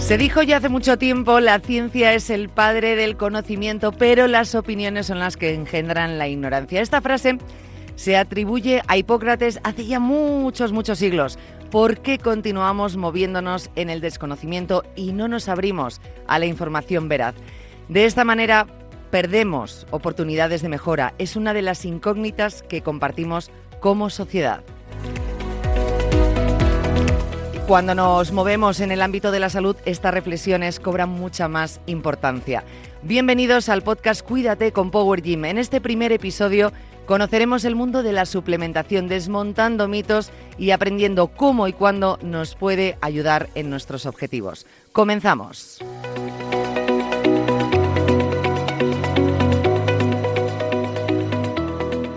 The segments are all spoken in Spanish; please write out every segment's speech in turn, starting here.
Se dijo ya hace mucho tiempo, la ciencia es el padre del conocimiento, pero las opiniones son las que engendran la ignorancia. Esta frase se atribuye a Hipócrates hace ya muchos siglos. ¿Por qué continuamos moviéndonos en el desconocimiento y no nos abrimos a la información veraz? De esta manera perdemos oportunidades de mejora. Es una de las incógnitas que compartimos como sociedad. Cuando nos movemos en el ámbito de la salud, estas reflexiones cobran mucha más importancia. Bienvenidos al podcast Cuídate con Power Gym. En este primer episodio conoceremos el mundo de la suplementación, desmontando mitos y aprendiendo cómo y cuándo nos puede ayudar en nuestros objetivos. Comenzamos.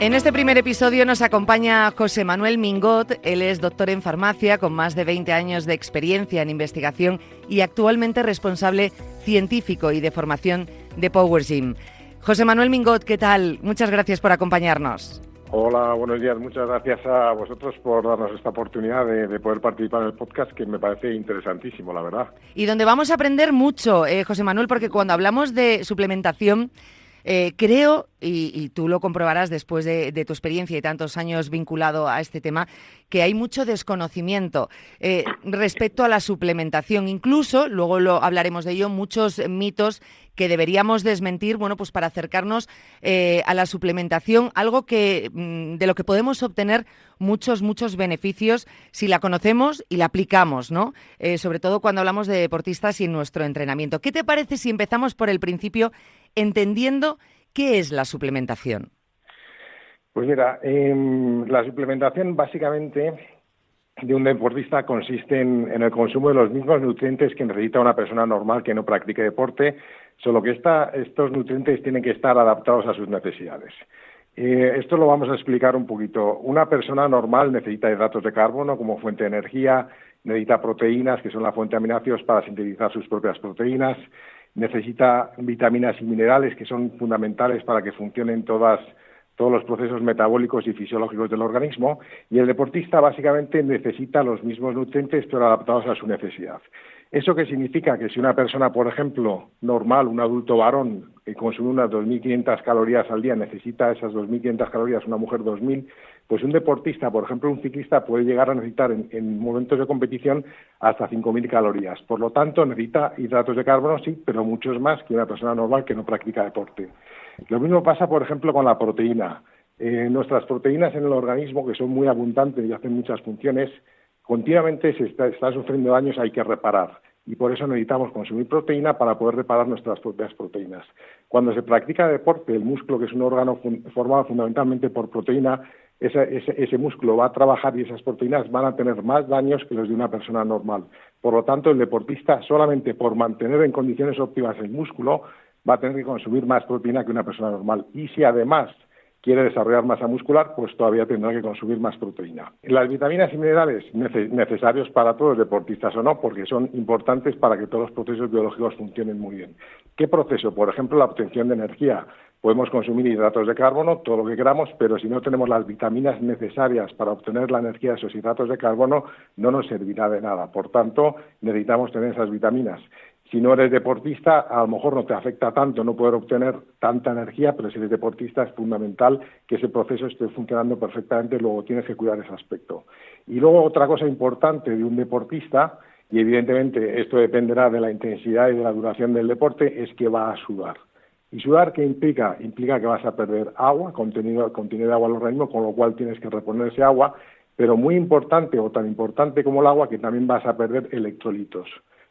En este primer episodio nos acompaña José Manuel Mingot. Él es doctor en farmacia con más de 20 años de experiencia en investigación y actualmente responsable científico y de formación de Power Gym. José Manuel Mingot, ¿qué tal? Muchas gracias por acompañarnos. Hola, buenos días. Muchas gracias a vosotros por darnos esta oportunidad de poder participar en el podcast, que me parece interesantísimo, la verdad. Y donde vamos a aprender mucho, José Manuel, porque cuando hablamos de suplementación, creo, y tú lo comprobarás después de tu experiencia y tantos años vinculado a este tema, que hay mucho desconocimiento respecto a la suplementación. Incluso, luego hablaremos de ello, muchos mitos que deberíamos desmentir, bueno, pues para acercarnos a la suplementación, algo que de lo que podemos obtener muchos beneficios si la conocemos y la aplicamos, ¿no? Sobre todo cuando hablamos de deportistas y en nuestro entrenamiento. ¿Qué te parece si empezamos por el principio, entendiendo qué es la suplementación? Pues mira, la suplementación básicamente de un deportista consiste en el consumo de los mismos nutrientes que necesita una persona normal que no practique deporte, solo que estos nutrientes tienen que estar adaptados a sus necesidades. Esto lo vamos a explicar un poquito. Una persona normal necesita hidratos de carbono como fuente de energía, necesita proteínas, que son la fuente de aminoácidos para sintetizar sus propias proteínas, necesita vitaminas y minerales, que son fundamentales para que funcionen todos los procesos metabólicos y fisiológicos del organismo, y el deportista básicamente necesita los mismos nutrientes pero adaptados a su necesidad. ¿Eso qué significa? Que si una persona, por ejemplo, normal, un adulto varón, que consume unas 2.500 calorías al día, necesita esas 2.500 calorías, una mujer 2.000, pues un deportista, por ejemplo, un ciclista, puede llegar a necesitar en momentos de competición hasta 5.000 calorías. Por lo tanto, necesita hidratos de carbono, sí, pero muchos más que una persona normal que no practica deporte. Lo mismo pasa, por ejemplo, con la proteína. Nuestras proteínas en el organismo, que son muy abundantes y hacen muchas funciones, continuamente se está sufriendo daños, hay que reparar. Y por eso necesitamos consumir proteína para poder reparar nuestras propias proteínas. Cuando se practica deporte, el músculo, que es un órgano formado fundamentalmente por proteína, ese músculo va a trabajar y esas proteínas van a tener más daños que los de una persona normal. Por lo tanto, el deportista, solamente por mantener en condiciones óptimas el músculo, va a tener que consumir más proteína que una persona normal. Y si además quiere desarrollar masa muscular, pues todavía tendrá que consumir más proteína. Las vitaminas y minerales, necesarios para todos, deportistas o no, porque son importantes para que todos los procesos biológicos funcionen muy bien. ¿Qué proceso? Por ejemplo, la obtención de energía. Podemos consumir hidratos de carbono, todo lo que queramos, pero si no tenemos las vitaminas necesarias para obtener la energía de esos hidratos de carbono, no nos servirá de nada. Por tanto, necesitamos tener esas vitaminas. Si no eres deportista, a lo mejor no te afecta tanto no poder obtener tanta energía, pero si eres deportista es fundamental que ese proceso esté funcionando perfectamente, luego tienes que cuidar ese aspecto. Y luego otra cosa importante de un deportista, y evidentemente esto dependerá de la intensidad y de la duración del deporte, es que va a sudar. ¿Y sudar qué implica? Implica que vas a perder agua, contenido de agua al organismo, con lo cual tienes que reponer ese agua, pero muy importante o tan importante como el agua, que también vas a perder electrolitos.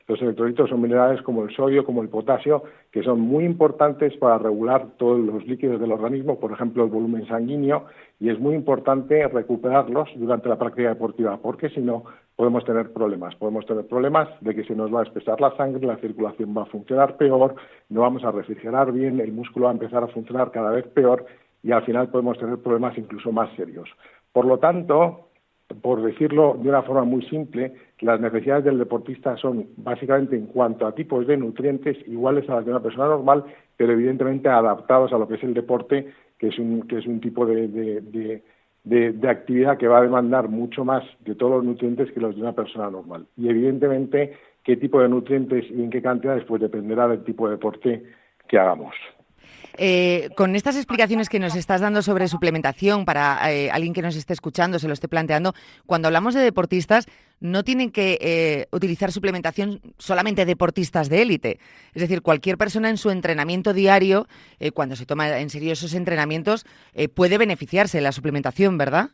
Los electrolitos son minerales como el sodio, como el potasio, que son muy importantes para regular todos los líquidos del organismo, por ejemplo, el volumen sanguíneo, y es muy importante recuperarlos durante la práctica deportiva, porque si no, podemos tener problemas. Podemos tener problemas de que se nos va a espesar la sangre, la circulación va a funcionar peor, no vamos a refrigerar bien, el músculo va a empezar a funcionar cada vez peor, y al final podemos tener problemas incluso más serios. Por lo tanto, por decirlo de una forma muy simple, las necesidades del deportista son básicamente en cuanto a tipos de nutrientes iguales a las de una persona normal, pero evidentemente adaptados a lo que es el deporte, que es un tipo de actividad que va a demandar mucho más de todos los nutrientes que los de una persona normal. Y evidentemente ¿Qué tipo de nutrientes y en qué cantidades? Pues dependerá del tipo de deporte que hagamos. Con estas explicaciones que nos estás dando sobre suplementación para alguien que nos esté escuchando, se lo esté planteando, cuando hablamos de deportistas, no tienen que utilizar suplementación solamente deportistas de élite. Es decir, cualquier persona en su entrenamiento diario, cuando se toma en serio esos entrenamientos, puede beneficiarse de la suplementación, ¿verdad?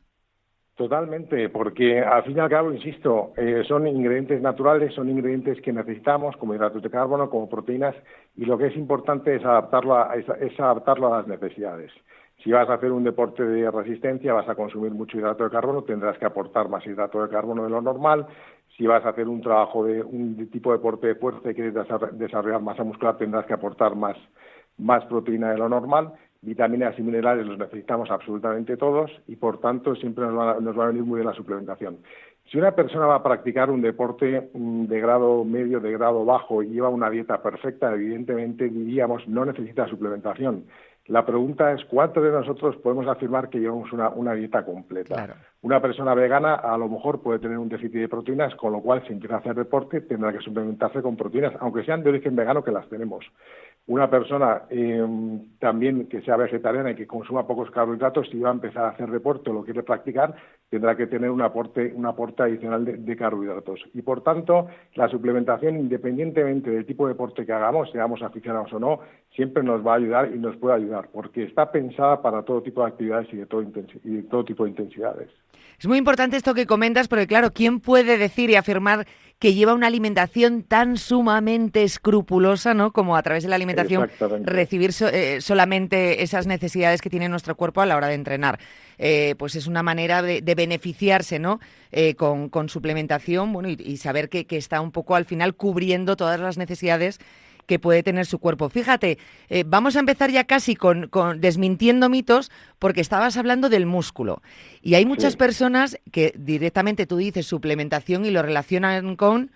Totalmente, porque al fin y al cabo, insisto, son ingredientes naturales, son ingredientes que necesitamos como hidratos de carbono, como proteínas, y lo que es importante es adaptarlo a las necesidades. Si vas a hacer un deporte de resistencia, vas a consumir mucho hidrato de carbono, tendrás que aportar más hidrato de carbono de lo normal. Si vas a hacer un trabajo de un tipo de deporte de fuerza y quieres desarrollar masa muscular, tendrás que aportar más proteína de lo normal. Vitaminas y minerales los necesitamos absolutamente todos y, por tanto, siempre nos va a venir muy bien la suplementación. Si una persona va a practicar un deporte de grado medio, de grado bajo y lleva una dieta perfecta, evidentemente diríamos no necesita suplementación. La pregunta es ¿cuántos de nosotros podemos afirmar que llevamos una dieta completa? Claro. Una persona vegana a lo mejor puede tener un déficit de proteínas, con lo cual si empieza a hacer deporte tendrá que suplementarse con proteínas, aunque sean de origen vegano, que las tenemos. Una persona también que sea vegetariana y que consuma pocos carbohidratos, si va a empezar a hacer deporte o lo quiere practicar, tendrá que tener un aporte adicional de carbohidratos. Y por tanto, la suplementación, independientemente del tipo de deporte que hagamos, seamos aficionados o no, siempre nos va a ayudar y nos puede ayudar, porque está pensada para todo tipo de actividades y de todo tipo de intensidades. Es muy importante esto que comentas, porque claro, ¿quién puede decir y afirmar que lleva una alimentación tan sumamente escrupulosa, ¿no? Como a través de la alimentación recibir solamente esas necesidades que tiene nuestro cuerpo a la hora de entrenar? Pues es una manera de beneficiarse, ¿no? Con suplementación, bueno, y saber que está un poco al final cubriendo todas las necesidades que puede tener su cuerpo. Fíjate, vamos a empezar ya casi con desmintiendo mitos, porque estabas hablando del músculo. Y hay muchas personas que directamente tú dices suplementación y lo relacionan con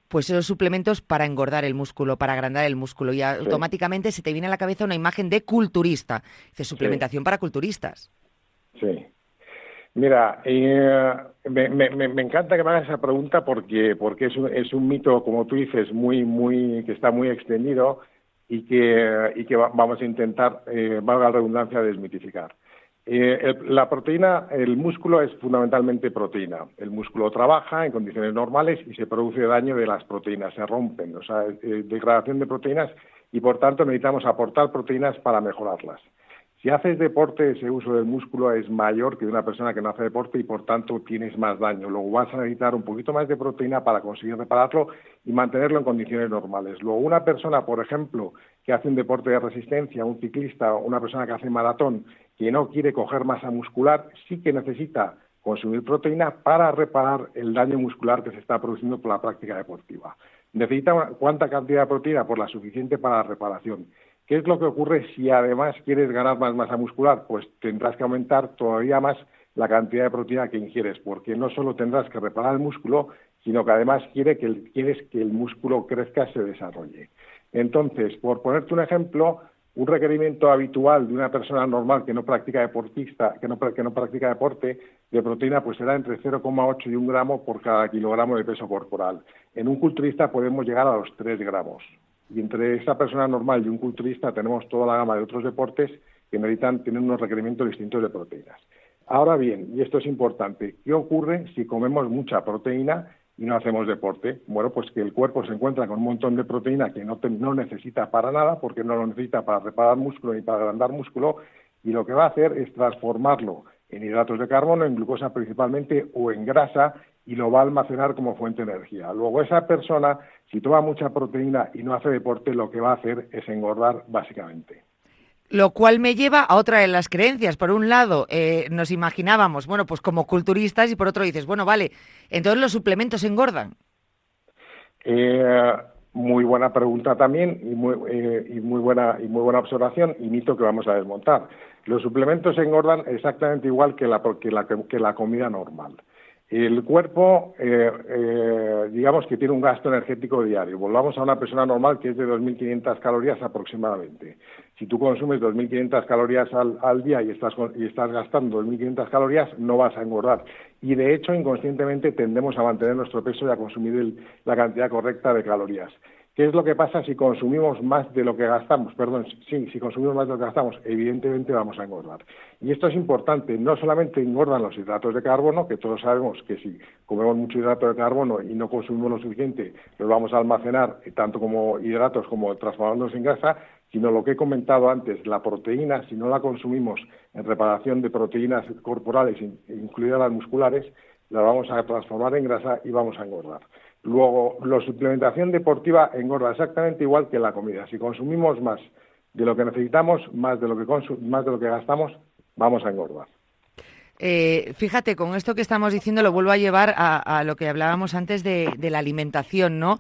pues esos suplementos para engordar el músculo, para agrandar el músculo. Y automáticamente se te viene a la cabeza una imagen de culturista. Dices, suplementación para culturistas. Sí. Mira, me encanta que me hagas esa pregunta porque es un mito, como tú dices, que está muy extendido y que vamos a intentar, valga la redundancia, desmitificar. La proteína, el músculo es fundamentalmente proteína. El músculo trabaja en condiciones normales y se produce daño de las proteínas, se rompen, o sea, degradación de proteínas y por tanto necesitamos aportar proteínas para mejorarlas. Si haces deporte, ese uso del músculo es mayor que de una persona que no hace deporte y, por tanto, tienes más daño. Luego vas a necesitar un poquito más de proteína para conseguir repararlo y mantenerlo en condiciones normales. Luego, una persona, por ejemplo, que hace un deporte de resistencia, un ciclista o una persona que hace maratón, que no quiere coger masa muscular, sí que necesita consumir proteína para reparar el daño muscular que se está produciendo por la práctica deportiva. ¿Necesita cuánta cantidad de proteína? Pues la suficiente para la reparación. ¿Qué es lo que ocurre si además quieres ganar más masa muscular? Pues tendrás que aumentar todavía más la cantidad de proteína que ingieres, porque no solo tendrás que reparar el músculo, sino que además quieres que el músculo crezca, se desarrolle. Entonces, por ponerte un ejemplo, un requerimiento habitual de una persona normal que no practica deporte de proteína, pues será entre 0,8 y 1 gramo por cada kilogramo de peso corporal. En un culturista podemos llegar a los 3 gramos. Y entre esa persona normal y un culturista tenemos toda la gama de otros deportes que necesitan tener unos requerimientos distintos de proteínas. Ahora bien, y esto es importante, ¿qué ocurre si comemos mucha proteína y no hacemos deporte? Bueno, pues que el cuerpo se encuentra con un montón de proteína que no necesita para nada, porque no lo necesita para reparar músculo ni para agrandar músculo, y lo que va a hacer es transformarlo en hidratos de carbono, en glucosa principalmente, o en grasa, y lo va a almacenar como fuente de energía. Luego esa persona, si toma mucha proteína y no hace deporte, lo que va a hacer es engordar básicamente. Lo cual me lleva a otra de las creencias. Por un lado, nos imaginábamos, bueno, pues como culturistas, y por otro dices, bueno, vale, entonces los suplementos engordan. Muy buena pregunta también y muy buena observación y mito que vamos a desmontar. Los suplementos engordan exactamente igual que la comida normal. El cuerpo, digamos que tiene un gasto energético diario. Volvamos a una persona normal que es de 2.500 calorías aproximadamente. Si tú consumes 2.500 calorías al día y estás gastando 2.500 calorías, no vas a engordar. y de hecho inconscientemente tendemos a mantener nuestro peso y a consumir la cantidad correcta de calorías. ¿Qué es lo que pasa si consumimos más de lo que gastamos? Si consumimos más de lo que gastamos, evidentemente vamos a engordar. Y esto es importante, no solamente engordan los hidratos de carbono, que todos sabemos que si comemos mucho hidrato de carbono y no consumimos lo suficiente, los vamos a almacenar tanto como hidratos como transformándolos en grasa, sino lo que he comentado antes, la proteína, si no la consumimos en reparación de proteínas corporales, incluidas las musculares, la vamos a transformar en grasa y vamos a engordar. Luego, la suplementación deportiva engorda exactamente igual que la comida. Si consumimos más de lo que necesitamos, más de lo que gastamos, vamos a engordar. Fíjate, con esto que estamos diciendo lo vuelvo a llevar a lo que hablábamos antes de la alimentación, ¿no?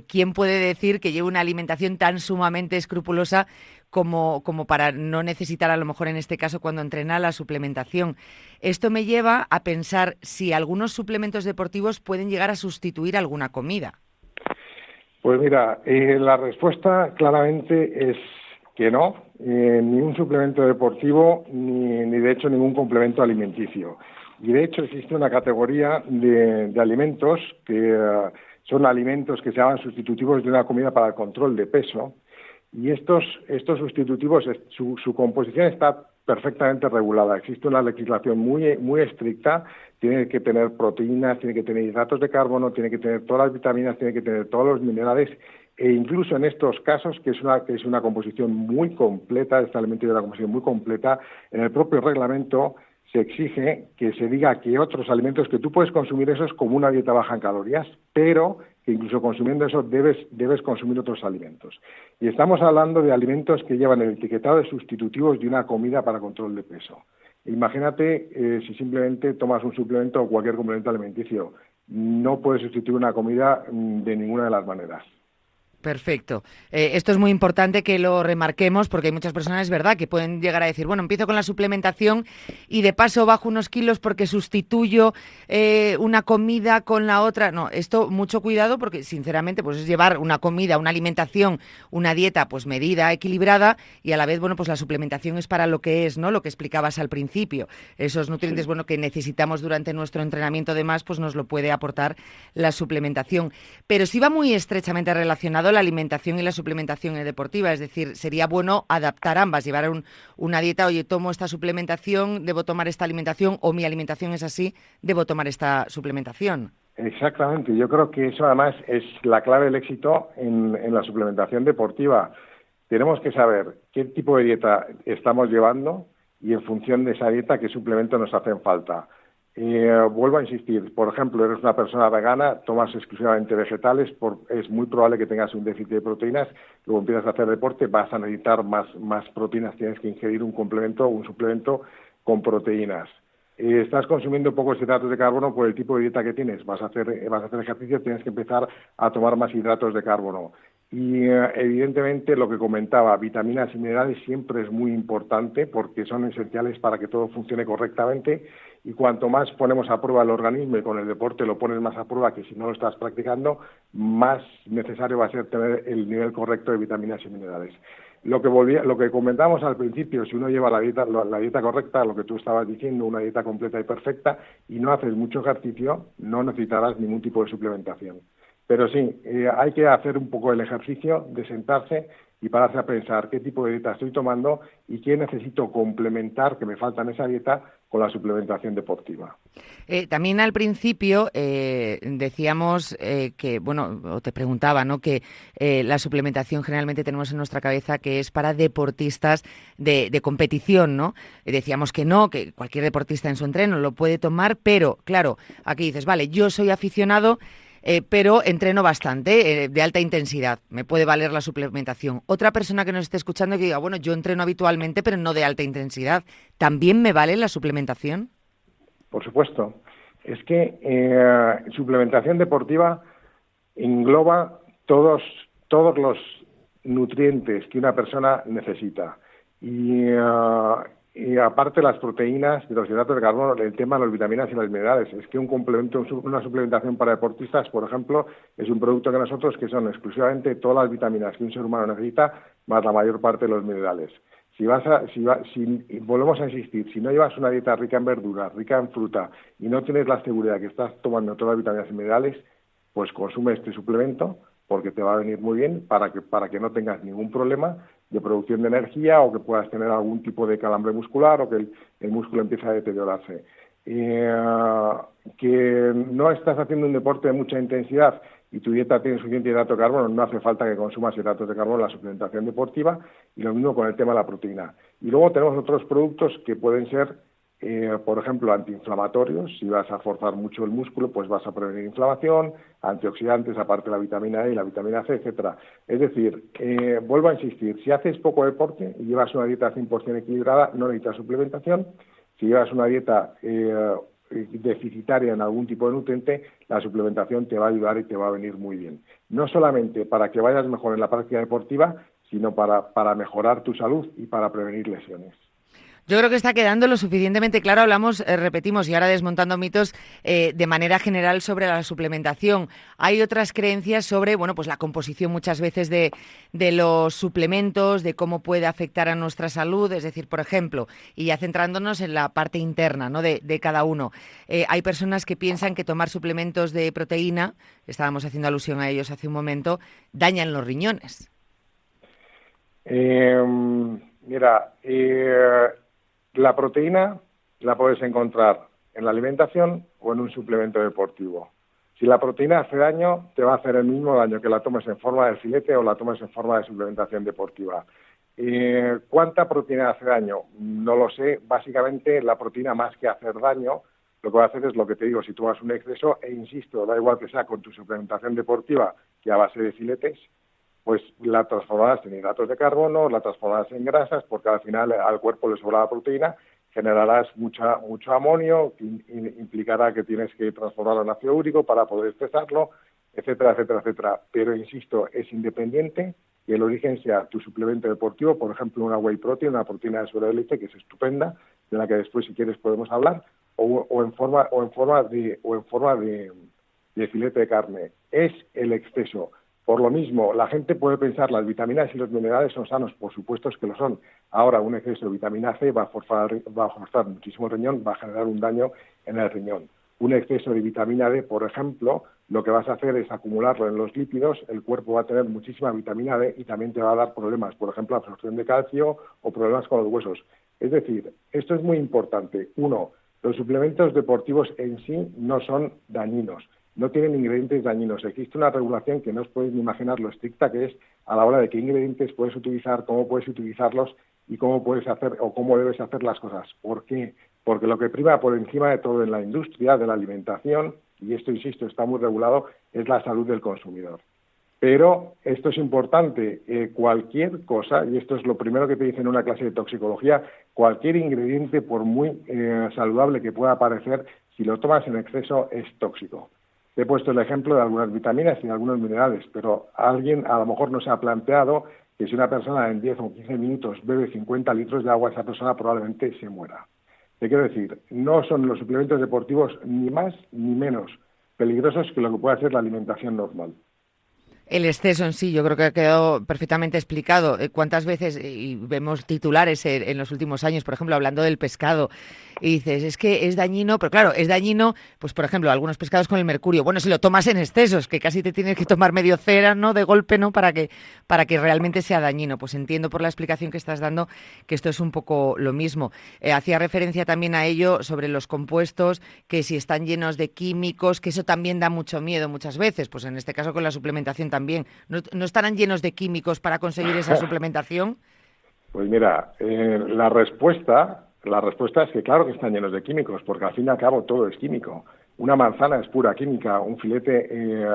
¿Quién puede decir que lleve una alimentación tan sumamente escrupulosa como para no necesitar, a lo mejor en este caso, cuando entrena, la suplementación? Esto me lleva a pensar si algunos suplementos deportivos pueden llegar a sustituir alguna comida. Pues mira, la respuesta claramente es que no, ni un suplemento deportivo, ni de hecho ningún complemento alimenticio. Y de hecho existe una categoría de alimentos que son alimentos que se llaman sustitutivos de una comida para el control de peso, y estos sustitutivos, su composición está perfectamente regulada. Existe una legislación muy estricta. Tiene que tener proteínas, tiene que tener hidratos de carbono, tiene que tener todas las vitaminas, tiene que tener todos los minerales, e incluso en estos casos, que es una composición muy completa, este alimento de una composición muy completa, en el propio reglamento se exige que se diga que otros alimentos, que tú puedes consumir esos como una dieta baja en calorías, pero que incluso consumiendo eso debes consumir otros alimentos. Y estamos hablando de alimentos que llevan el etiquetado de sustitutivos de una comida para control de peso. Imagínate si simplemente tomas un suplemento o cualquier complemento alimenticio. No puedes sustituir una comida de ninguna de las maneras. Perfecto. Esto es muy importante que lo remarquemos porque hay muchas personas, es verdad, que pueden llegar a decir, bueno, empiezo con la suplementación y de paso bajo unos kilos porque sustituyo una comida con la otra. No, esto mucho cuidado porque sinceramente pues es llevar una comida, una alimentación, una dieta pues medida, equilibrada, y a la vez, bueno, pues la suplementación es para lo que es, ¿no? Lo que explicabas al principio. Esos nutrientes, bueno, que necesitamos durante nuestro entrenamiento además, pues nos lo puede aportar la suplementación. Pero sí va muy estrechamente relacionado la alimentación y la suplementación deportiva, es decir, sería bueno adaptar ambas, llevar una dieta, oye, tomo esta suplementación, debo tomar esta alimentación, o mi alimentación es así, debo tomar esta suplementación. Exactamente, yo creo que eso además es la clave del éxito en la suplementación deportiva. Tenemos que saber qué tipo de dieta estamos llevando y en función de esa dieta qué suplementos nos hacen falta. Vuelvo a insistir, por ejemplo, eres una persona vegana, tomas exclusivamente vegetales, es muy probable que tengas un déficit de proteínas, luego empiezas a hacer deporte, vas a necesitar más proteínas, tienes que ingerir un suplemento con proteínas. Estás consumiendo pocos hidratos de carbono por el tipo de dieta que tienes, vas a hacer ejercicio, tienes que empezar a tomar más hidratos de carbono. Y evidentemente lo que comentaba, vitaminas y minerales siempre es muy importante porque son esenciales para que todo funcione correctamente, y cuanto más ponemos a prueba el organismo, y con el deporte lo pones más a prueba que si no lo estás practicando, más necesario va a ser tener el nivel correcto de vitaminas y minerales. Lo que comentábamos al principio, si uno lleva la dieta correcta, lo que tú estabas diciendo, una dieta completa y perfecta, y no haces mucho ejercicio, no necesitarás ningún tipo de suplementación. Pero sí, hay que hacer un poco el ejercicio de sentarse y pararse a pensar qué tipo de dieta estoy tomando y qué necesito complementar que me falta en esa dieta con la suplementación deportiva. También al principio decíamos que, bueno, o te preguntaba, ¿no?, que la suplementación generalmente tenemos en nuestra cabeza que es para deportistas de competición, ¿no? Decíamos que no, que cualquier deportista en su entreno lo puede tomar, pero, claro, aquí dices, vale, yo soy aficionado, pero entreno bastante, de alta intensidad, me puede valer la suplementación. Otra persona que nos esté escuchando que diga, bueno, yo entreno habitualmente, pero no de alta intensidad, ¿también me vale la suplementación? Por supuesto. Es que suplementación deportiva engloba todos los nutrientes que una persona necesita. Y aparte las proteínas, de los hidratos de carbono, el tema de las vitaminas y las minerales. Es que una suplementación para deportistas, por ejemplo, es un producto que nosotros, que son exclusivamente todas las vitaminas que un ser humano necesita, más la mayor parte de los minerales. si volvemos a insistir, si no llevas una dieta rica en verduras, rica en fruta y no tienes la seguridad que estás tomando todas las vitaminas y minerales, pues consume este suplemento porque te va a venir muy bien para que no tengas ningún problema de producción de energía o que puedas tener algún tipo de calambre muscular o que el músculo empiece a deteriorarse. Que no estás haciendo un deporte de mucha intensidad y tu dieta tiene suficiente hidrato de carbono, no hace falta que consumas hidratos de carbono en la suplementación deportiva, y lo mismo con el tema de la proteína. Y luego tenemos otros productos que pueden ser, por ejemplo, antiinflamatorios. Si vas a forzar mucho el músculo, pues vas a prevenir inflamación, antioxidantes, aparte de la vitamina E y la vitamina C, etcétera. Es decir, vuelvo a insistir, si haces poco deporte y llevas una dieta 100% equilibrada, no necesitas suplementación. Si llevas una dieta deficitaria en algún tipo de nutriente, la suplementación te va a ayudar y te va a venir muy bien. No solamente para que vayas mejor en la práctica deportiva, sino para mejorar tu salud y para prevenir lesiones. Yo creo que está quedando lo suficientemente claro. Hablamos, repetimos, y ahora desmontando mitos de manera general sobre la suplementación. Hay otras creencias sobre, bueno, pues la composición muchas veces de los suplementos, de cómo puede afectar a nuestra salud. Es decir, por ejemplo, y ya centrándonos en la parte interna, ¿no?, de cada uno. Hay personas que piensan que tomar suplementos de proteína, estábamos haciendo alusión a ellos hace un momento, dañan los riñones. La proteína la puedes encontrar en la alimentación o en un suplemento deportivo. Si la proteína hace daño, te va a hacer el mismo daño que la tomes en forma de filete o la tomes en forma de suplementación deportiva. ¿Cuánta proteína hace daño? No lo sé. Básicamente, la proteína, más que hacer daño, lo que va a hacer es lo que te digo. Si tomas un exceso, e insisto, da igual que sea con tu suplementación deportiva que a base de filetes, pues la transformarás en hidratos de carbono, la transformarás en grasas, porque al final al cuerpo le sobra la proteína, generarás mucho amonio, que implicará que tienes que transformarlo en ácido úrico para poder expresarlo, etcétera, etcétera, etcétera. Pero, insisto, es independiente y el origen sea tu suplemento deportivo, por ejemplo, una whey protein, una proteína de suero de leche, que es estupenda, de la que después, si quieres, podemos hablar, o en forma de filete de carne. Es el exceso. Por lo mismo, la gente puede pensar las vitaminas y los minerales son sanos, por supuesto que lo son. Ahora, un exceso de vitamina C va a forzar muchísimo el riñón, va a generar un daño en el riñón. Un exceso de vitamina D, por ejemplo, lo que vas a hacer es acumularlo en los lípidos, el cuerpo va a tener muchísima vitamina D y también te va a dar problemas, por ejemplo, absorción de calcio o problemas con los huesos. Es decir, esto es muy importante. Uno, los suplementos deportivos en sí no son dañinos. No tienen ingredientes dañinos. Existe una regulación que no os podéis ni imaginar lo estricta que es a la hora de qué ingredientes puedes utilizar, cómo puedes utilizarlos y cómo puedes hacer o cómo debes hacer las cosas. ¿Por qué? Porque lo que prima por encima de todo en la industria de la alimentación, y esto, insisto, está muy regulado, es la salud del consumidor. Pero esto es importante, cualquier cosa, y esto es lo primero que te dicen en una clase de toxicología, cualquier ingrediente, por muy saludable que pueda parecer, si lo tomas en exceso es tóxico. He puesto el ejemplo de algunas vitaminas y de algunos minerales, pero alguien a lo mejor no se ha planteado que si una persona en 10 o 15 minutos bebe 50 litros de agua, esa persona probablemente se muera. Te quiero decir, no son los suplementos deportivos ni más ni menos peligrosos que lo que puede ser la alimentación normal. El exceso en sí, yo creo que ha quedado perfectamente explicado. ¿Cuántas veces, y vemos titulares en los últimos años, por ejemplo, hablando del pescado, y dices, es que es dañino, pero claro, es dañino, pues por ejemplo, algunos pescados con el mercurio. Bueno, si lo tomas en excesos, que casi te tienes que tomar medio cera, ¿no?, de golpe, ¿no?, para que realmente sea dañino. Pues entiendo por la explicación que estás dando que esto es un poco lo mismo. Hacía referencia también a ello sobre los compuestos, que si están llenos de químicos, que eso también da mucho miedo muchas veces, pues en este caso con la suplementación también. ¿No estarán llenos de químicos para conseguir esa suplementación? Pues mira, la respuesta es que claro que están llenos de químicos, porque al fin y al cabo todo es químico. Una manzana es pura química, un filete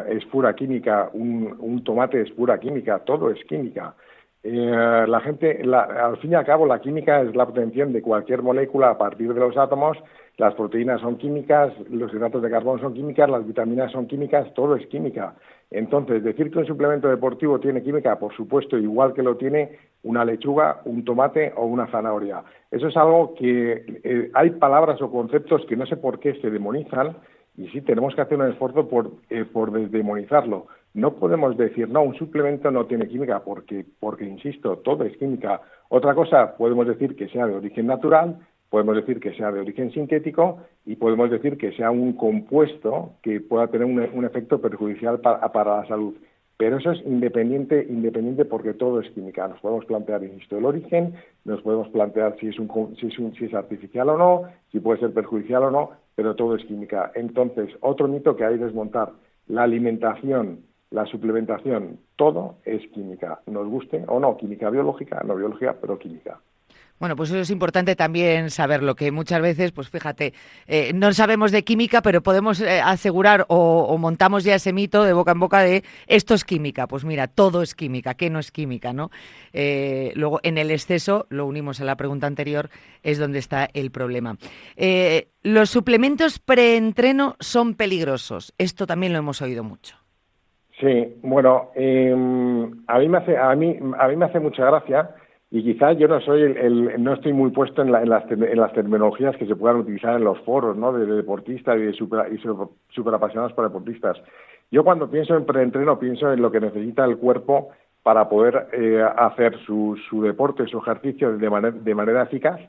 es pura química, un tomate es pura química, todo es química. Al fin y al cabo, la química es la obtención de cualquier molécula a partir de los átomos. Las proteínas son químicas, los hidratos de carbono son químicas, las vitaminas son químicas, todo es química. Entonces, decir que un suplemento deportivo tiene química, por supuesto, igual que lo tiene una lechuga, un tomate o una zanahoria. Eso es algo que hay palabras o conceptos que no sé por qué se demonizan, y sí tenemos que hacer un esfuerzo por desdemonizarlo. No podemos decir, no, un suplemento no tiene química, porque insisto, todo es química. Otra cosa, podemos decir que sea de origen natural, podemos decir que sea de origen sintético y podemos decir que sea un compuesto que pueda tener un efecto perjudicial para la salud. Pero eso es independiente porque todo es química. Nos podemos plantear, insisto, el origen, nos podemos plantear si es artificial o no, si puede ser perjudicial o no, pero todo es química. Entonces, otro mito que hay que desmontar, la alimentación, la suplementación, todo es química, nos guste o no, química biológica, no biológica, pero química. Bueno, pues eso es importante también saberlo, que muchas veces, pues fíjate, no sabemos de química, pero podemos asegurar o montamos ya ese mito de boca en boca de esto es química. Pues mira, todo es química, ¿qué no es química, no? Luego, en el exceso, lo unimos a la pregunta anterior, es donde está el problema. Los suplementos preentreno son peligrosos. Esto también lo hemos oído mucho. Sí, bueno, a mí me hace mucha gracia. Y quizás yo no estoy muy puesto en las terminologías que se puedan utilizar en los foros, ¿no? De deportistas y de super apasionados por deportistas. Yo cuando pienso en preentreno pienso en lo que necesita el cuerpo para poder hacer su deporte, su ejercicio de manera eficaz,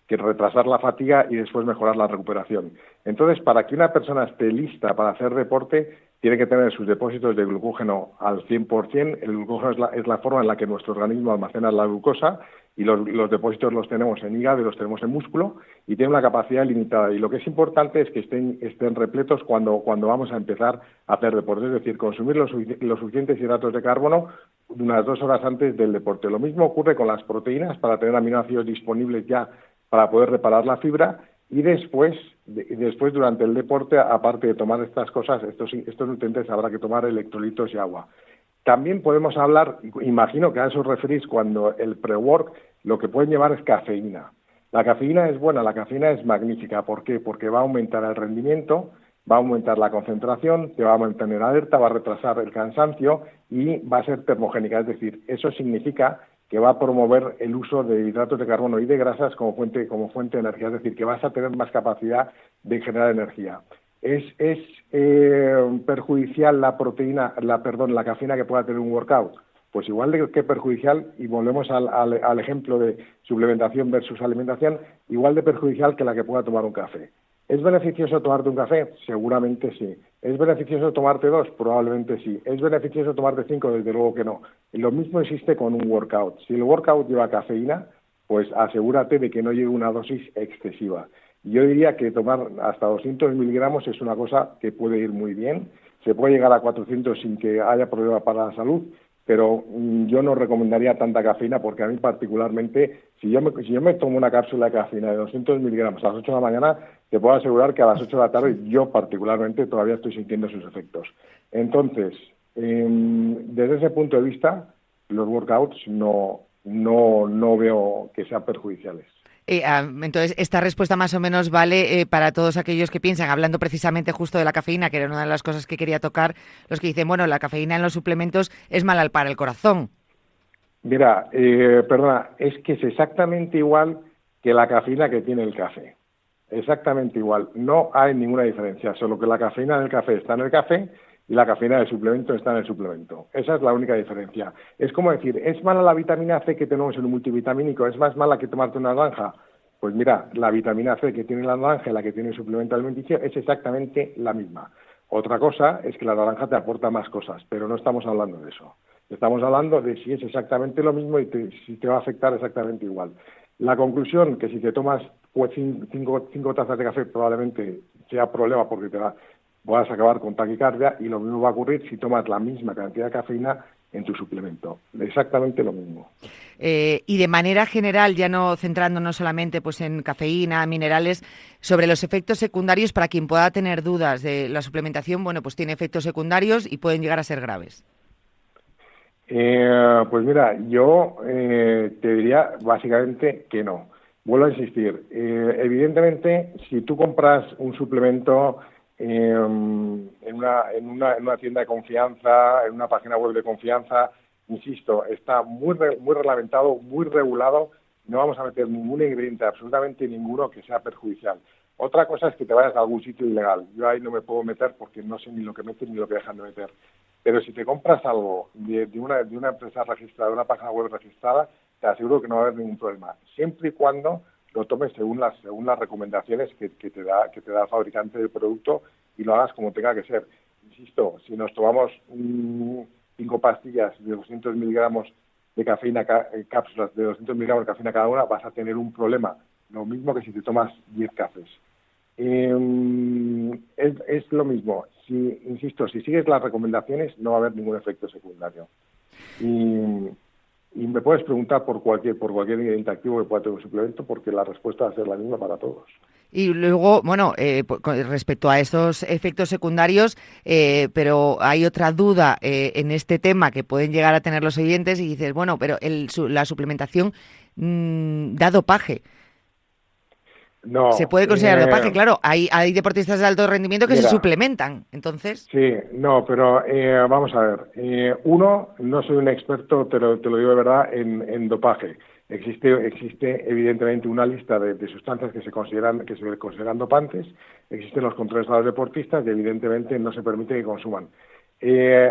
que retrasar la fatiga y después mejorar la recuperación. Entonces, para que una persona esté lista para hacer deporte, tiene que tener sus depósitos de glucógeno al 100%. El glucógeno es la forma en la que nuestro organismo almacena la glucosa y los depósitos los tenemos en hígado y los tenemos en músculo y tiene una capacidad limitada. Y lo que es importante es que estén repletos cuando vamos a empezar a hacer deporte, es decir, consumir los suficientes hidratos de carbono unas 2 horas antes del deporte. Lo mismo ocurre con las proteínas para tener aminoácidos disponibles ya para poder reparar la fibra y después durante el deporte, aparte de tomar estas cosas, estos nutrientes, habrá que tomar electrolitos y agua. También podemos hablar, imagino que a eso os referís cuando el pre-work lo que pueden llevar es cafeína. La cafeína es buena, la cafeína es magnífica. ¿Por qué? Porque va a aumentar el rendimiento, va a aumentar la concentración, te va a mantener alerta, va a retrasar el cansancio y va a ser termogénica. Es decir, eso significa que va a promover el uso de hidratos de carbono y de grasas como fuente de energía, es decir, que vas a tener más capacidad de generar energía. ¿Es perjudicial la cafeína que pueda tener un workout? Pues igual que perjudicial, y volvemos al ejemplo de suplementación versus alimentación, igual de perjudicial que la que pueda tomar un café. ¿Es beneficioso tomarte un café? Seguramente sí. ¿Es beneficioso tomarte 2? Probablemente sí. ¿Es beneficioso tomarte 5? Desde luego que no. Y lo mismo existe con un workout. Si el workout lleva cafeína, pues asegúrate de que no lleve una dosis excesiva. Yo diría que tomar hasta 200 miligramos es una cosa que puede ir muy bien. Se puede llegar a 400 sin que haya problema para la salud, pero yo no recomendaría tanta cafeína porque a mí particularmente, si yo me tomo una cápsula de cafeína de 200 miligramos a las 8 de la mañana, te puedo asegurar que a las 8 de la tarde yo particularmente todavía estoy sintiendo sus efectos. Entonces, desde ese punto de vista, los workouts no veo que sean perjudiciales. Entonces, esta respuesta más o menos vale para todos aquellos que piensan, hablando precisamente justo de la cafeína, que era una de las cosas que quería tocar, los que dicen, bueno, la cafeína en los suplementos es mala para el corazón. Mira, perdona, es que es exactamente igual que la cafeína que tiene el café. Exactamente igual. No hay ninguna diferencia, solo que la cafeína del café está en el café y la cafeína del suplemento está en el suplemento. Esa es la única diferencia. Es como decir, ¿es mala la vitamina C que tenemos en un multivitamínico? ¿Es más mala que tomarte una naranja? Pues mira, la vitamina C que tiene la naranja y la que tiene el suplemento alimenticio es exactamente la misma. Otra cosa es que la naranja te aporta más cosas, pero no estamos hablando de eso. Estamos hablando de si es exactamente lo mismo y si te va a afectar exactamente igual. La conclusión, que si te tomas pues, 5 tazas de café probablemente sea problema porque vas a acabar con taquicardia, y lo mismo va a ocurrir si tomas la misma cantidad de cafeína en tu suplemento. Exactamente lo mismo. Y de manera general, ya no centrándonos solamente pues en cafeína, minerales, sobre los efectos secundarios, para quien pueda tener dudas de la suplementación, bueno, pues tiene efectos secundarios y pueden llegar a ser graves. Pues mira, yo te diría básicamente que no. Vuelvo a insistir. Evidentemente, si tú compras un suplemento en una tienda de confianza, en una página web de confianza, insisto, está muy reglamentado, muy regulado. No vamos a meter ningún ingrediente, absolutamente ninguno, que sea perjudicial. Otra cosa es que te vayas a algún sitio ilegal. Yo ahí no me puedo meter porque no sé ni lo que meten ni lo que dejan de meter. Pero si te compras algo de una empresa registrada, de una página web registrada, te aseguro que no va a haber ningún problema. Siempre y cuando lo tomes según las recomendaciones que te da el fabricante del producto y lo hagas como tenga que ser. Insisto, si nos tomamos 5 pastillas de 200 miligramos de cafeína, cápsulas de 200 miligramos de cafeína cada una, vas a tener un problema. Lo mismo que si te tomas 10 cafés. Es lo mismo. Insisto, si sigues las recomendaciones no va a haber ningún efecto secundario. Y me puedes preguntar por cualquier ingrediente activo que pueda tener un suplemento, porque la respuesta va a ser la misma para todos. Y luego, bueno, respecto a estos efectos secundarios, pero hay otra duda en este tema que pueden llegar a tener los oyentes y dices, bueno, pero la suplementación da dopaje. No. ¿Se puede considerar dopaje? Claro, hay deportistas de alto rendimiento que se suplementan, entonces... Sí, no, pero vamos a ver. Uno, no soy un experto, te lo digo de verdad, en dopaje. Existe evidentemente una lista de sustancias que se consideran dopantes. Existen los controles a los deportistas y evidentemente no se permite que consuman.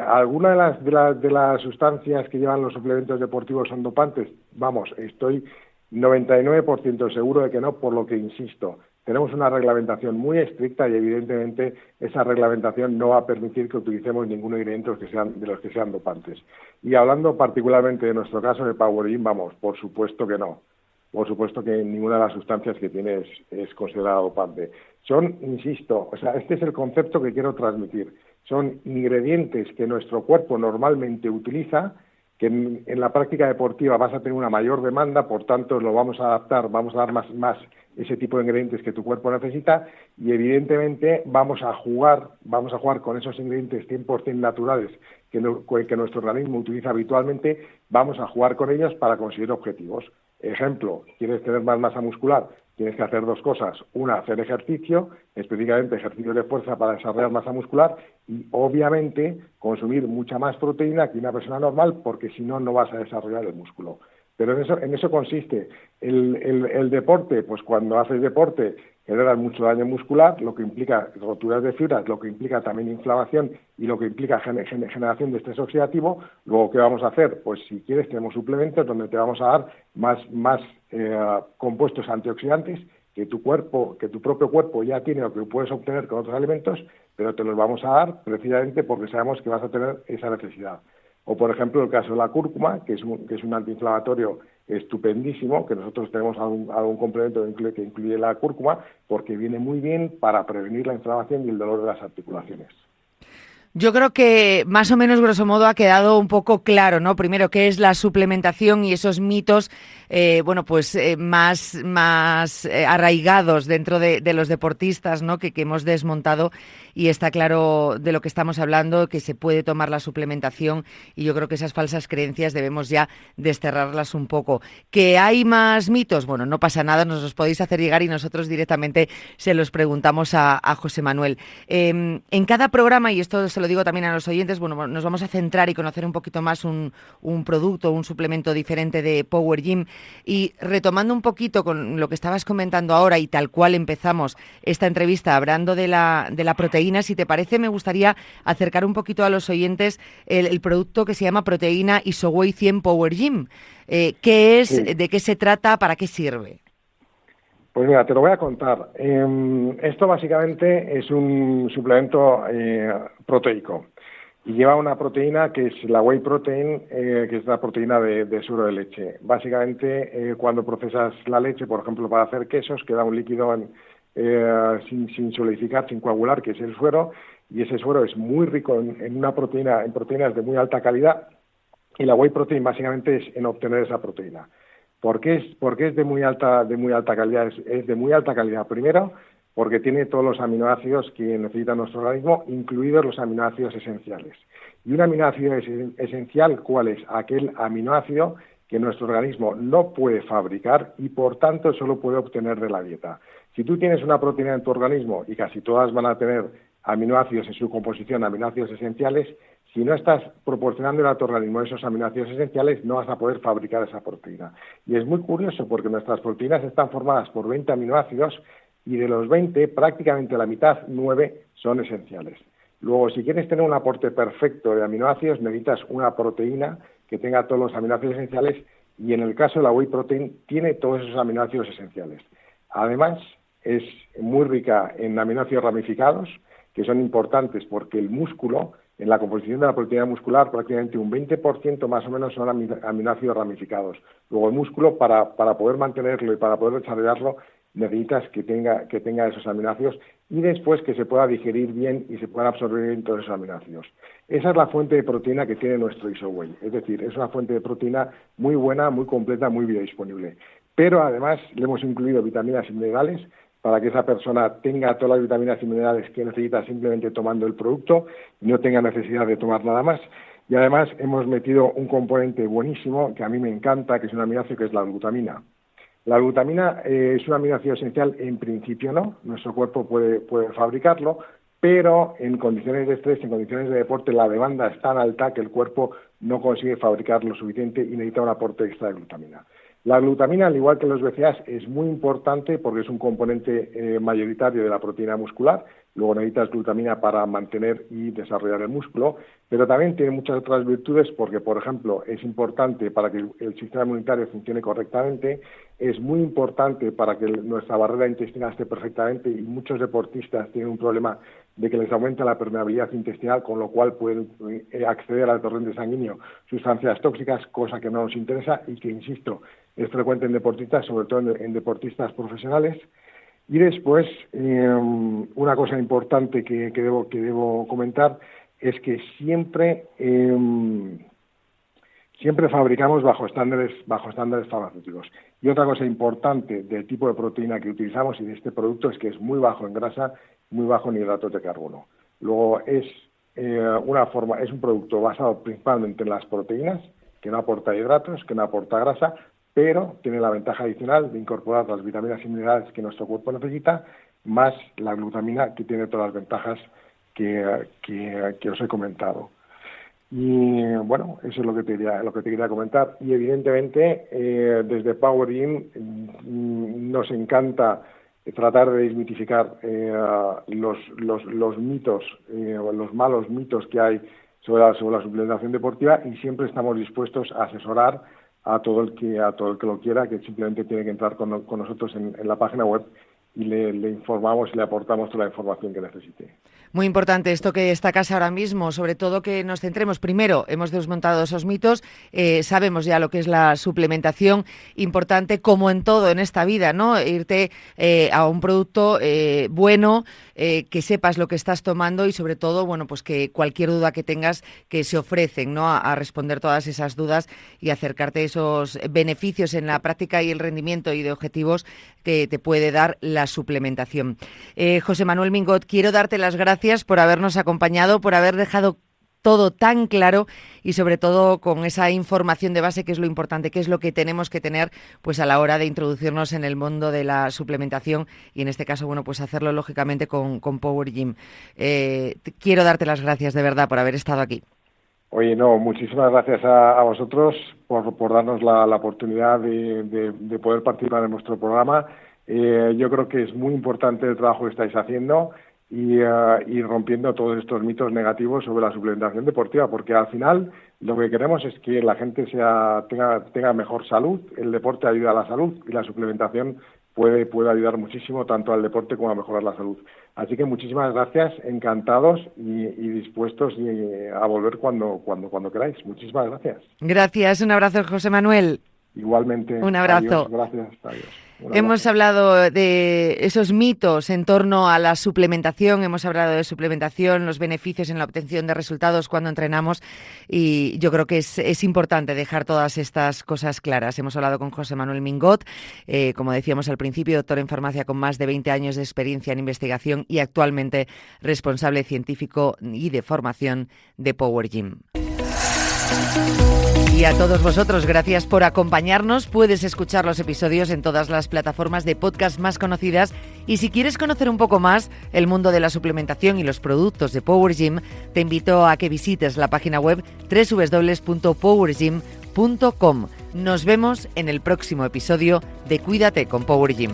¿Alguna de las sustancias que llevan los suplementos deportivos son dopantes? Vamos, estoy 99% seguro de que no, por lo que insisto, tenemos una reglamentación muy estricta y evidentemente esa reglamentación no va a permitir que utilicemos ningún ingrediente de los que sean dopantes. Y hablando particularmente de nuestro caso de Power Gym, vamos, por supuesto que no. Por supuesto que ninguna de las sustancias que tiene es considerada dopante. Son, insisto, este es el concepto que quiero transmitir. Son ingredientes que nuestro cuerpo normalmente utiliza, que en la práctica deportiva vas a tener una mayor demanda, por tanto lo vamos a adaptar, vamos a dar más ese tipo de ingredientes que tu cuerpo necesita y evidentemente vamos a jugar con esos ingredientes 100% naturales que nuestro organismo utiliza habitualmente, vamos a jugar con ellos para conseguir objetivos. Ejemplo, ¿quieres tener más masa muscular? Tienes que hacer 2 cosas. Una, hacer ejercicio, específicamente ejercicios de fuerza para desarrollar masa muscular y, obviamente, consumir mucha más proteína que una persona normal porque si no, no vas a desarrollar el músculo. Pero en eso consiste. El deporte, pues cuando haces deporte generas mucho daño muscular, lo que implica roturas de fibras, lo que implica también inflamación y lo que implica generación de estrés oxidativo. Luego, ¿qué vamos a hacer? Pues si quieres tenemos suplementos donde te vamos a dar más compuestos antioxidantes que tu propio cuerpo ya tiene o que puedes obtener con otros alimentos, pero te los vamos a dar precisamente porque sabemos que vas a tener esa necesidad. O, por ejemplo, el caso de la cúrcuma, que es un antiinflamatorio estupendísimo, que nosotros tenemos algún complemento que incluye la cúrcuma, porque viene muy bien para prevenir la inflamación y el dolor de las articulaciones. Yo creo que más o menos, grosso modo, ha quedado un poco claro, ¿no? Primero, qué es la suplementación y esos mitos, más arraigados dentro de los deportistas, ¿no? Que hemos desmontado y está claro de lo que estamos hablando, que se puede tomar la suplementación y yo creo que esas falsas creencias debemos ya desterrarlas un poco. ¿Que hay más mitos? Bueno, no pasa nada, nos los podéis hacer llegar y nosotros directamente se los preguntamos a José Manuel. En cada programa, y esto se lo digo también a los oyentes, bueno, nos vamos a centrar y conocer un poquito más un producto, un suplemento diferente de Power Gym. Y retomando un poquito con lo que estabas comentando ahora y tal cual empezamos esta entrevista hablando de la proteína, si te parece, me gustaría acercar un poquito a los oyentes el producto que se llama Proteína Isoway 100 Power Gym. ¿Qué es? Sí. ¿De qué se trata? ¿Para qué sirve? Pues mira, te lo voy a contar. Esto básicamente es un suplemento proteico y lleva una proteína que es la whey protein, que es la proteína de suero de leche. Básicamente, cuando procesas la leche, por ejemplo, para hacer quesos, queda un líquido sin solidificar, sin coagular, que es el suero, y ese suero es muy rico en proteínas de muy alta calidad, y la whey protein básicamente es en obtener esa proteína. ¿Por qué es de muy alta calidad? Es de muy alta calidad, primero, porque tiene todos los aminoácidos que necesita nuestro organismo, incluidos los aminoácidos esenciales. Y un aminoácido esencial, ¿cuál es? Aquel aminoácido que nuestro organismo no puede fabricar y, por tanto, solo puede obtener de la dieta. Si tú tienes una proteína en tu organismo, y casi todas van a tener aminoácidos en su composición, aminoácidos esenciales, si no estás proporcionando a tu organismo esos aminoácidos esenciales, no vas a poder fabricar esa proteína. Y es muy curioso porque nuestras proteínas están formadas por 20 aminoácidos, y de los 20, prácticamente la mitad, 9, son esenciales. Luego, si quieres tener un aporte perfecto de aminoácidos, necesitas una proteína que tenga todos los aminoácidos esenciales, y en el caso de la whey protein tiene todos esos aminoácidos esenciales. Además, es muy rica en aminoácidos ramificados, que son importantes porque el músculo, en la composición de la proteína muscular, prácticamente un 20% más o menos son aminoácidos ramificados. Luego el músculo, para poder mantenerlo y para poder desarrollarlo, necesitas que tenga esos aminoácidos y después que se pueda digerir bien y se puedan absorber bien todos esos aminoácidos. Esa es la fuente de proteína que tiene nuestro IsoWhey. Es decir, es una fuente de proteína muy buena, muy completa, muy biodisponible. Pero además le hemos incluido vitaminas y minerales para que esa persona tenga todas las vitaminas y minerales que necesita simplemente tomando el producto y no tenga necesidad de tomar nada más. Y además hemos metido un componente buenísimo que a mí me encanta, que es un aminoácido, que es la glutamina. La glutamina es un aminoácido esencial, en principio no, nuestro cuerpo puede fabricarlo, pero en condiciones de estrés, en condiciones de deporte, la demanda es tan alta que el cuerpo no consigue fabricar lo suficiente y necesita un aporte extra de glutamina. La glutamina, al igual que los BCAAs, es muy importante porque es un componente mayoritario de la proteína muscular. Luego necesitas glutamina para mantener y desarrollar el músculo, pero también tiene muchas otras virtudes porque, por ejemplo, es importante para que el sistema inmunitario funcione correctamente, es muy importante para que nuestra barrera intestinal esté perfectamente, y muchos deportistas tienen un problema de que les aumenta la permeabilidad intestinal, con lo cual pueden acceder al torrente sanguíneo sustancias tóxicas, cosa que no nos interesa y que, insisto, es frecuente en deportistas, sobre todo en deportistas profesionales. Y después, una cosa importante que debo comentar es que siempre fabricamos bajo estándares farmacéuticos. Y otra cosa importante del tipo de proteína que utilizamos y de este producto es que es muy bajo en grasa, muy bajo en hidratos de carbono. Luego es un producto basado principalmente en las proteínas, que no aporta hidratos, que no aporta grasa, pero tiene la ventaja adicional de incorporar las vitaminas y minerales que nuestro cuerpo necesita, más la glutamina, que tiene todas las ventajas que os he comentado. Y bueno, eso es lo que te quería comentar. Y evidentemente, desde Power Gym nos encanta tratar de desmitificar los mitos, los malos mitos que hay sobre la suplementación deportiva, y siempre estamos dispuestos a asesorar a todo el que lo quiera, que simplemente tiene que entrar con nosotros en la página web, y le informamos y le aportamos toda la información que necesite. Muy importante esto que destacas ahora mismo, sobre todo que nos centremos. Primero, hemos desmontado esos mitos, sabemos ya lo que es la suplementación, importante como en todo en esta vida, ¿no? Irte a un producto bueno, que sepas lo que estás tomando y sobre todo, bueno, pues que cualquier duda que tengas, que se ofrecen, ¿no? A responder todas esas dudas y acercarte a esos beneficios en la práctica y el rendimiento y de objetivos que te puede dar la suplementación. José Manuel Mingot, quiero darte las gracias por habernos acompañado, por haber dejado todo tan claro y sobre todo con esa información de base, que es lo importante, que es lo que tenemos que tener pues a la hora de introducirnos en el mundo de la suplementación, y en este caso, bueno, pues hacerlo lógicamente con Power Gym. Quiero darte las gracias de verdad por haber estado aquí. Oye, no, muchísimas gracias a vosotros por darnos la oportunidad de poder participar en nuestro programa. Yo creo que es muy importante el trabajo que estáis haciendo y rompiendo todos estos mitos negativos sobre la suplementación deportiva, porque al final lo que queremos es que la gente tenga mejor salud. El deporte ayuda a la salud y la suplementación puede ayudar muchísimo tanto al deporte como a mejorar la salud. Así que muchísimas gracias, encantados y dispuestos a volver cuando queráis. Muchísimas gracias. Gracias, un abrazo, José Manuel. Igualmente. Un abrazo. Adiós, gracias, adiós. Hemos hablado de esos mitos en torno a la suplementación, hemos hablado de suplementación, los beneficios en la obtención de resultados cuando entrenamos, y yo creo que es importante dejar todas estas cosas claras. Hemos hablado con José Manuel Mingot, como decíamos al principio, doctor en farmacia con más de 20 años de experiencia en investigación y actualmente responsable científico y de formación de Power Gym. Y a todos vosotros, gracias por acompañarnos. Puedes escuchar los episodios en todas las plataformas de podcast más conocidas, y si quieres conocer un poco más el mundo de la suplementación y los productos de Power Gym, te invito a que visites la página web www.powergym.com. Nos vemos en el próximo episodio de Cuídate con Power Gym.